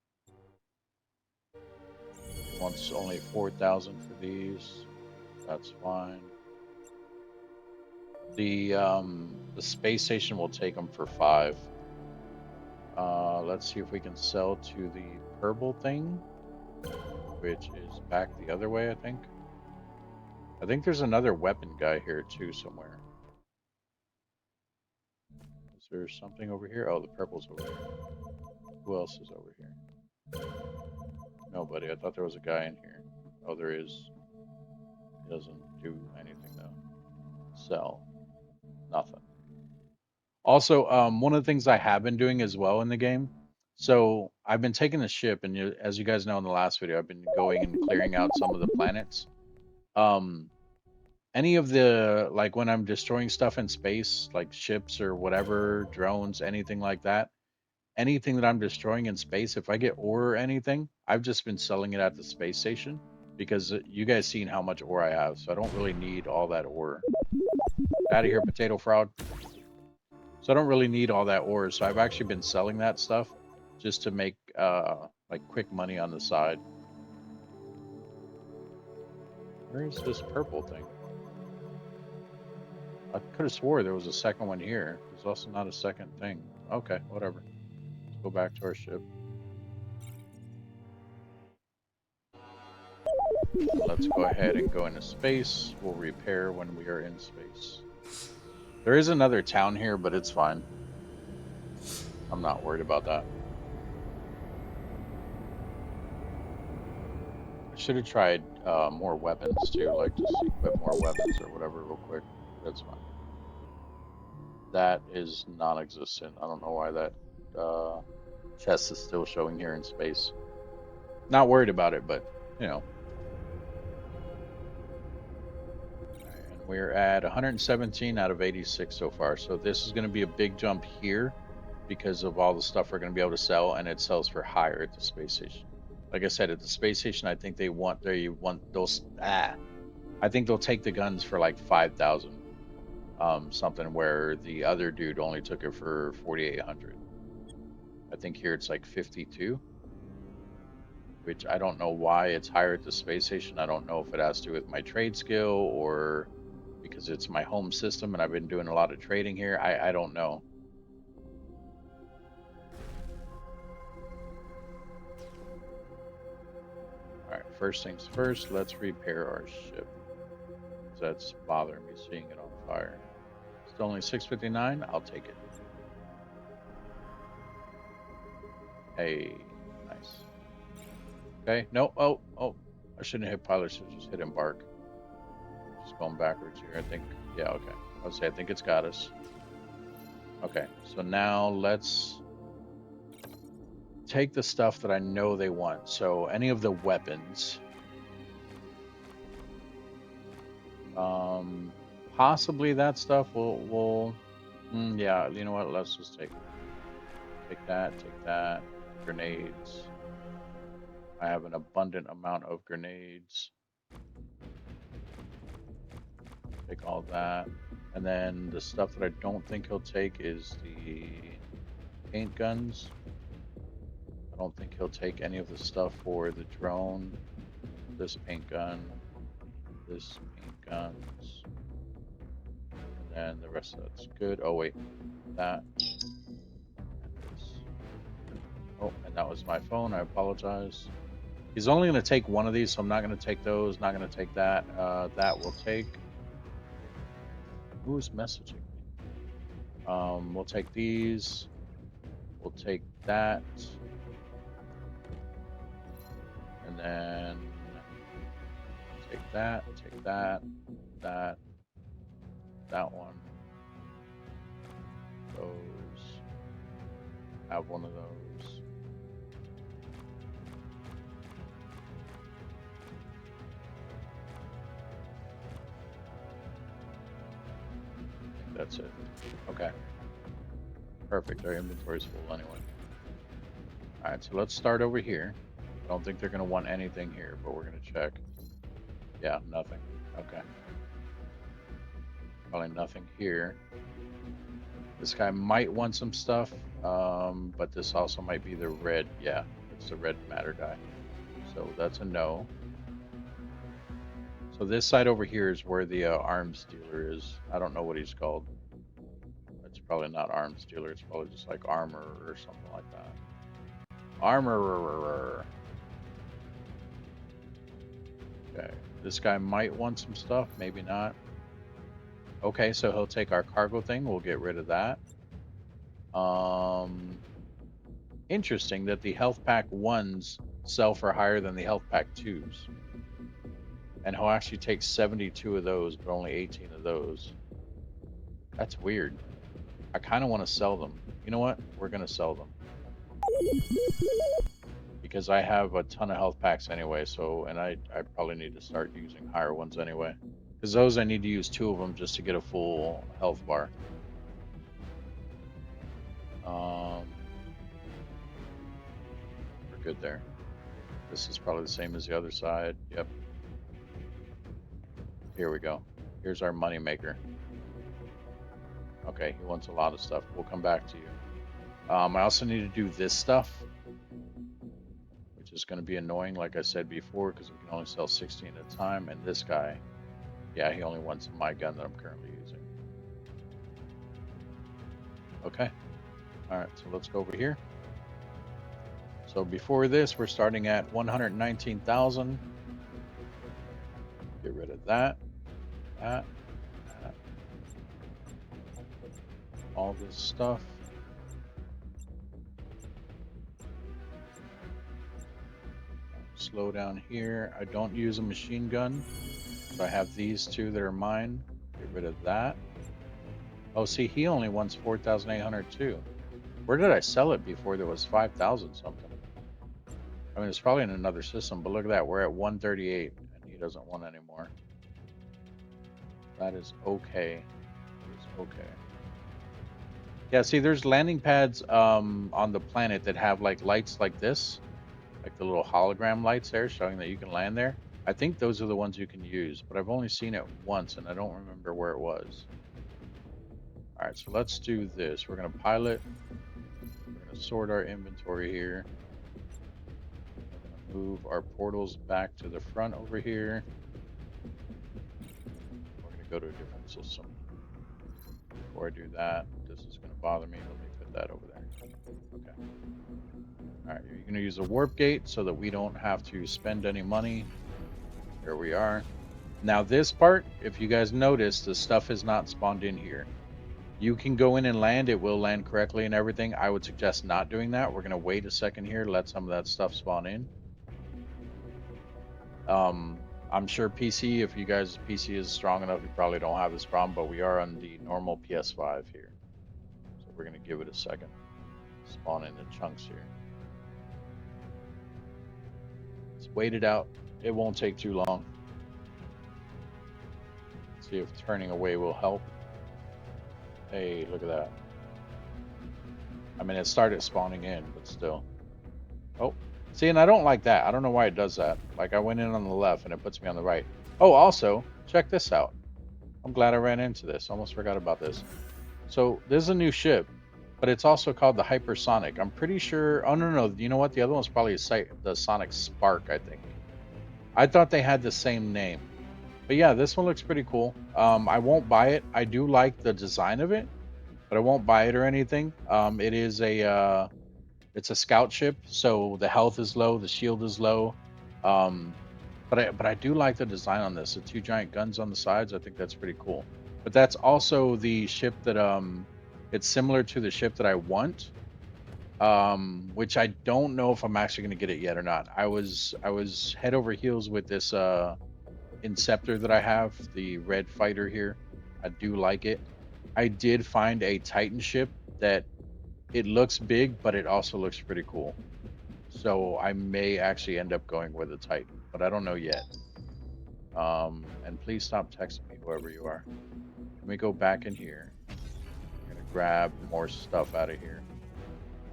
Wants only 4,000 for these. That's fine. The space station will take them for 5. Let's see if we can sell to the purple thing, which is back the other way, I think. I think there's another weapon guy here too somewhere. Is there something over here? Oh, the purple's over here. Who else is over here? Nobody. I thought there was a guy in here. Oh, there is. He doesn't do anything though. Sell. Nothing. Also, one of the things I have been doing as well in the game. So I've been taking the ship, and as you guys know in the last video, I've been going and clearing out some of the planets. Any of the, like when I'm destroying stuff in space, like ships or whatever, drones, anything like that, anything that I'm destroying in space, if I get ore or anything, I've just been selling it at the space station because you guys seen how much ore I have, so I don't really need all that ore. Out of here, potato fraud. So I don't really need all that ore, so I've actually been selling that stuff just to make like quick money on the side. Where's this purple thing? I could have swore there was a second one here. There's also not a second thing. Okay, whatever. Let's go back to our ship. Let's go ahead and go into space. We'll repair when we are in space. There is another town here, but it's fine. I'm not worried about that. I should have tried more weapons too, like just equip more weapons or whatever real quick. That's fine. That is non-existent. I don't know why that chest is still showing here in space. Not worried about it, but you know. And we're at 117 out of 86 so far. So this is going to be a big jump here because of all the stuff we're going to be able to sell, and it sells for higher at the space station. Like I said, at the space station, I think those. I think they'll take the guns for like 5,000, something, where the other dude only took it for 4,800. I think here it's like 52, which I don't know why it's higher at the space station. I don't know if it has to do with my trade skill or because it's my home system and I've been doing a lot of trading here. I don't know. All right, first things first, let's repair our ship. That's bothering me seeing it on fire. Still only 659. I'll take it. Hey, nice. Okay, no, oh, I shouldn't hit pilot, should just hit embark. Just going backwards here, I think. Yeah, okay. I would say I think it's got us. Okay, so now let's take the stuff that I know they want. So any of the weapons. Possibly that stuff will yeah, you know what, let's just take that, grenades. I have an abundant amount of grenades. Take all that. And then the stuff that I don't think he'll take is the paint guns. I don't think he'll take any of the stuff for the drone. This paint gun, this paint guns. And then the rest of that's good. Oh wait, that. Oh, and that was my phone. I apologize. He's only going to take one of these, so I'm not going to take those. Not going to take that. That will take. Who is messaging me? We'll take these. We'll take that. And then take that. Take that. That. That one. Those. Have one of those. That's it. Okay. Perfect. Our inventory is full anyway. Alright, so let's start over here. I don't think they're going to want anything here, but we're going to check. Yeah, nothing. Okay. Probably nothing here. This guy might want some stuff, but this also might be the red. Yeah, it's the red matter guy. So that's a no. So this side over here is where the arms dealer is. I don't know what he's called. It's probably not arms dealer. It's probably just like armor or something like that. Armorer. Okay, this guy might want some stuff, maybe not. Okay, so he'll take our cargo thing. We'll get rid of that. Interesting that the health pack 1s sell for higher than the health pack 2s. And he'll actually take 72 of those, but only 18 of those. That's weird. I kind of want to sell them. You know what? We're going to sell them. Because I have a ton of health packs anyway, so, and I probably need to start using higher ones anyway. Because those I need to use 2 of them just to get a full health bar. We're good there. This is probably the same as the other side. Yep. Here we go. Here's our money maker. Okay, he wants a lot of stuff. We'll come back to you. I also need to do this stuff, which is going to be annoying, like I said before, because we can only sell 16 at a time. And this guy, yeah, he only wants my gun that I'm currently using. Okay. All right, so let's go over here. So before this, we're starting at 119,000. Get rid of that, that, that, all this stuff. Slow down here. I don't use a machine gun, so I have these two that are mine. Get rid of that. Oh, see, he only wants 4,800 too. Where did I sell it before? There was 5,000 something. I mean, it's probably in another system, but look at that. We're at 138, and he doesn't want any more. That is okay. It is okay. Yeah, see, there's landing pads on the planet that have like lights like this, like the little hologram lights there showing that you can land there. I think those are the ones you can use, but I've only seen it once and I don't remember where it was. All right, so let's do this. We're going to pilot. We're going to sort our inventory here. We're going to move our portals back to the front over here. We're going to go to a different system. Before I do that, this is going to bother me. Let me put that over there. Okay. All right, you're going to use a warp gate so that we don't have to spend any money. There we are. Now this part, if you guys notice, the stuff is not spawned in here. You can go in and land, it will land correctly and everything. I would suggest not doing that. We're going to wait a second here, let some of that stuff spawn in. I'm sure PC, if you guys' PC is strong enough, you probably don't have this problem, but we are on the normal PS5 here. So we're going to give it a second. Spawn in the chunks here. Let's wait it out. It won't take too long. See if turning away will help. Hey, look at that. I mean, it started spawning in, but still. Oh, see, and I don't like that. I don't know why it does that. Like, I went in on the left and it puts me on the right. Oh, also, check this out. I'm glad I ran into this. Almost forgot about this. So, there's a new ship, but it's also called the Hypersonic. I'm pretty sure. Oh, no. You know what? The other one's probably the Sonic Spark, I think. I thought they had the same name. But yeah, this one looks pretty cool. I won't buy it. I do like the design of it, but I won't buy it or anything. It is it's a scout ship, so the health is low, the shield is low. But I do like the design on this. The two giant guns on the sides, I think that's pretty cool. But that's also the ship that it's similar to the ship that I want. Which I don't know if I'm actually going to get it yet or not. I was head over heels with this Inceptor that I have, the red fighter here. I do like it. I did find a Titan ship that it looks big, but it also looks pretty cool. So I may actually end up going with a Titan, but I don't know yet. And please stop texting me, whoever you are. Let me go back in here. I'm gonna grab more stuff out of here.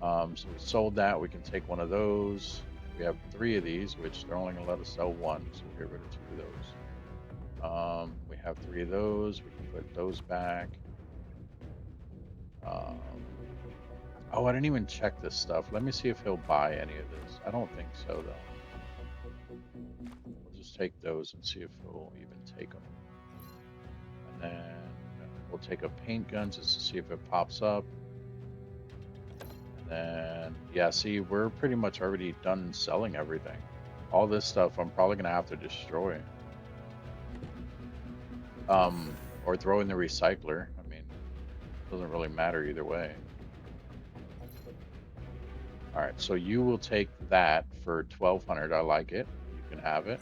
So we sold that. We can take one of those. We have 3 of these, which they're only gonna let us sell 1, so we'll get rid of 2 of those. We have 3 of those. We can put those back. Oh, I didn't even check this stuff. Let me see if he'll buy any of this. I don't think so, though. We'll just take those and see if he'll even take them. And then we'll take a paint gun just to see if it pops up. And then, yeah, see, we're pretty much already done selling everything. All this stuff I'm probably going to have to destroy. Or throw in the recycler. I mean, it doesn't really matter either way. All right, so you will take that for 1,200. I like it. You can have it.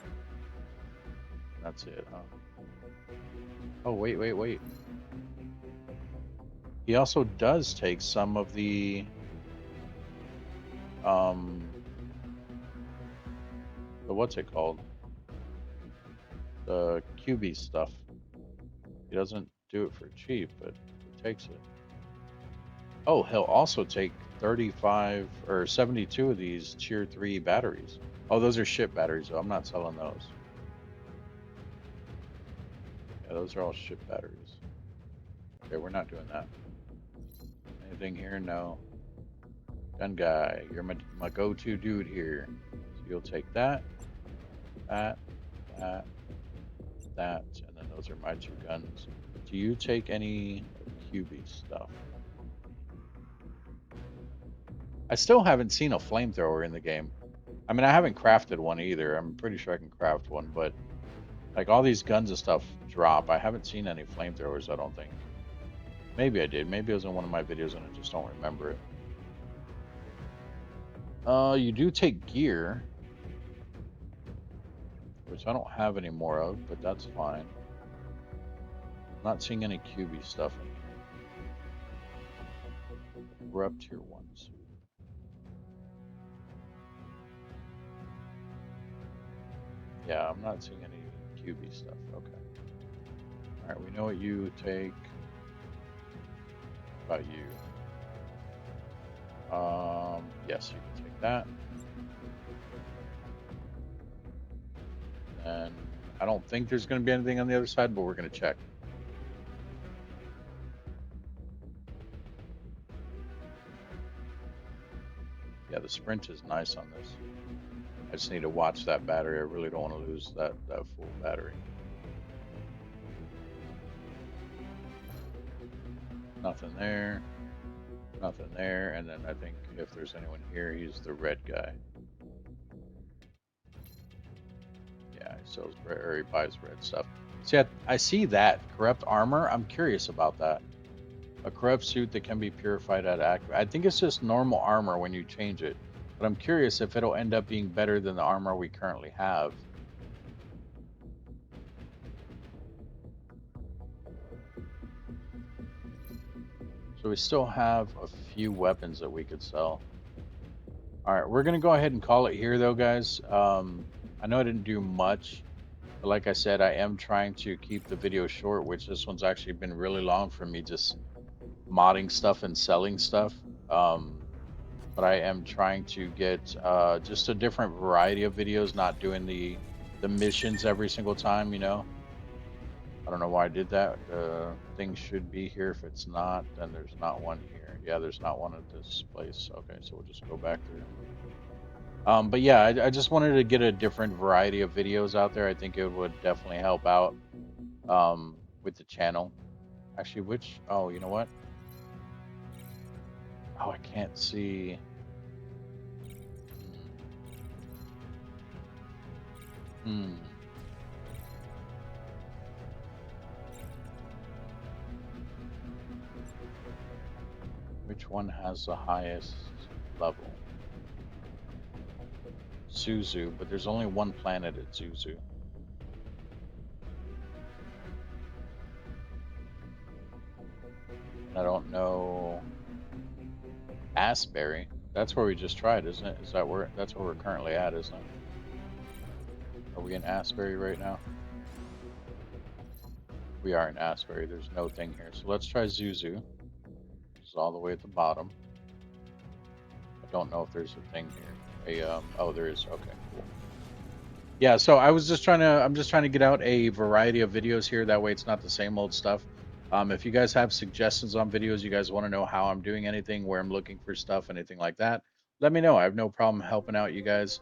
That's it, huh? Oh, wait. He also does take some of the what's it called? The QB stuff. He doesn't do it for cheap, but he takes it. Oh, he'll also take 35 or 72 of these tier 3 batteries. Oh, those are ship batteries, so I'm not selling those. those are all ship batteries. Okay, we're not doing that. Anything here? No. Gun guy, you're my go-to dude here. So you'll take that, that, that, that, and then those are my two guns. Do you take any QB stuff? I still haven't seen a flamethrower in the game. I mean, I haven't crafted one either. I'm pretty sure I can craft one, but like all these guns and stuff drop. I haven't seen any flamethrowers, I don't think. Maybe I did. Maybe it was in one of my videos and I just don't remember it. You do take gear, which I don't have any more of, but that's fine. I'm not seeing any QB stuff in here. We're up tier 1s. Yeah, I'm not seeing any QB stuff. Okay. All right, we know what you take. About you. Yes, you can take that. And I don't think there's going to be anything on the other side, but we're going to check. Yeah, the sprint is nice on this. I just need to watch that battery. I really don't want to lose that full battery. Nothing there. Nothing there. And then I think if there's anyone here, he's the red guy. Yeah, he sells red, or he buys red stuff. See, I see that corrupt armor. I'm curious about that. A corrupt suit that can be purified at active. I think it's just normal armor when you change it, but I'm curious if it'll end up being better than the armor we currently have. So we still have a few weapons that we could sell. All right, we're gonna go ahead and call it here, though, guys. I know I didn't do much, but like I said, I am trying to keep the video short, which this one's actually been really long for me, just modding stuff and selling stuff. But I am trying to get just a different variety of videos, not doing the missions every single time, you know. I don't know why I did that. Thing should be here. If it's not, then there's not one here. Yeah, there's not one at this place. Okay, so we'll just go back through. But yeah, I just wanted to get a different variety of videos out there. I think it would definitely help out with the channel. Actually, oh, you know what? Oh, I can't see. Hmm. Which one has the highest level? Suzu, but there's only one planet at Suzu. I don't know. Asbury. That's where we just tried, isn't it? That's where we're currently at, isn't it? Are we in Asbury right now? We are in Asbury. There's no thing here. So let's try Zuzu. This is all the way at the bottom. I don't know if there's a thing here. Oh, there is. Okay, cool. Yeah, so I'm just trying to get out a variety of videos here. That way it's not the same old stuff. If you guys have suggestions on videos, you guys want to know how I'm doing anything, where I'm looking for stuff, anything like that, let me know. I have no problem helping out you guys.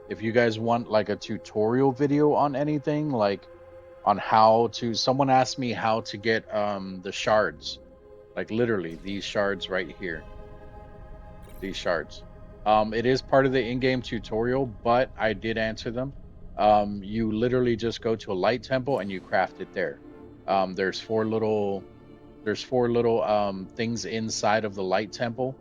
If you guys want like a tutorial video on anything, like on how to, someone asked me how to get the shards, like literally these shards right here, these shards. It is part of the in-game tutorial, but I did answer them. You literally just go to a light temple and you craft it there. There's four little things inside of the light temple,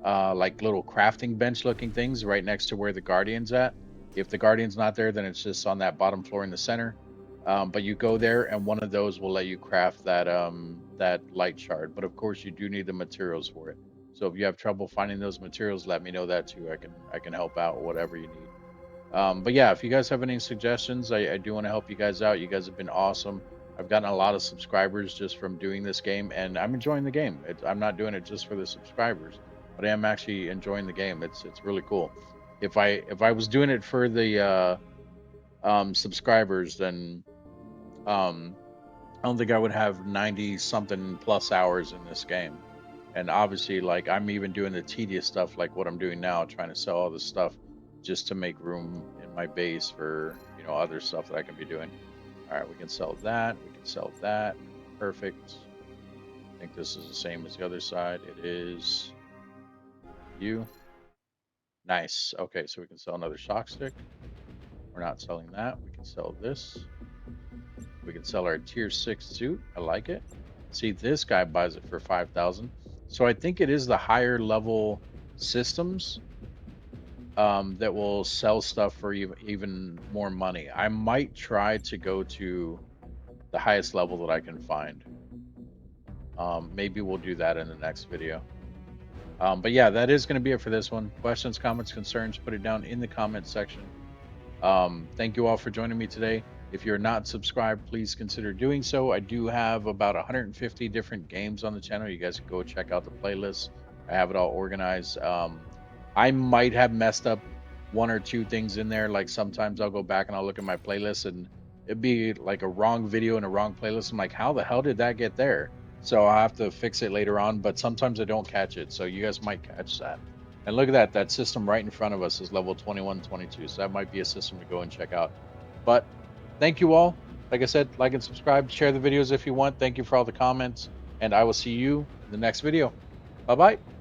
like little crafting bench looking things right next to where the guardian's at. If the guardian's not there, then it's just on that bottom floor in the center. But you go there and one of those will let you craft that light shard. But of course you do need the materials for it. So if you have trouble finding those materials, let me know that too. I can help out whatever you need. But yeah, if you guys have any suggestions, I do want to help you guys out. You guys have been awesome. I've gotten a lot of subscribers just from doing this game, and I'm enjoying the game. I'm not doing it just for the subscribers, but I am actually enjoying the game. It's really cool. If I was doing it for the subscribers, then I don't think I would have 90 something plus hours in this game. And obviously, like, I'm even doing the tedious stuff like what I'm doing now, trying to sell all this stuff just to make room in my base for, other stuff that I can be doing. All right, we can sell that. We can sell that. Perfect. I think this is the same as the other side. It is you. Nice. Okay, so we can sell another shock stick. We're not selling that. We can sell this. We can sell our tier 6 suit. I like it. See, this guy buys it for 5,000. So I think it is the higher level systems that will sell stuff for even more money. I might try to go to the highest level that I can find. Maybe we'll do that in the next video. But yeah, that is going to be it for this one. Questions, comments, concerns, put it down in the comment section. Thank you all for joining me today. If you're not subscribed, please consider doing so. I do have about 150 different games on the channel. You guys can go check out the playlist. I have it all organized. I might have messed up one or two things in there. Like sometimes I'll go back and I'll look at my playlist and it'd be like a wrong video in a wrong playlist. I'm like, how the hell did that get there? So I'll have to fix it later on, but sometimes I don't catch it. So you guys might catch that. And look at that. That system right in front of us is level 21, 22. So that might be a system to go and check out. But thank you all. Like I said, like and subscribe, share the videos if you want. Thank you for all the comments. And I will see you in the next video. Bye-bye.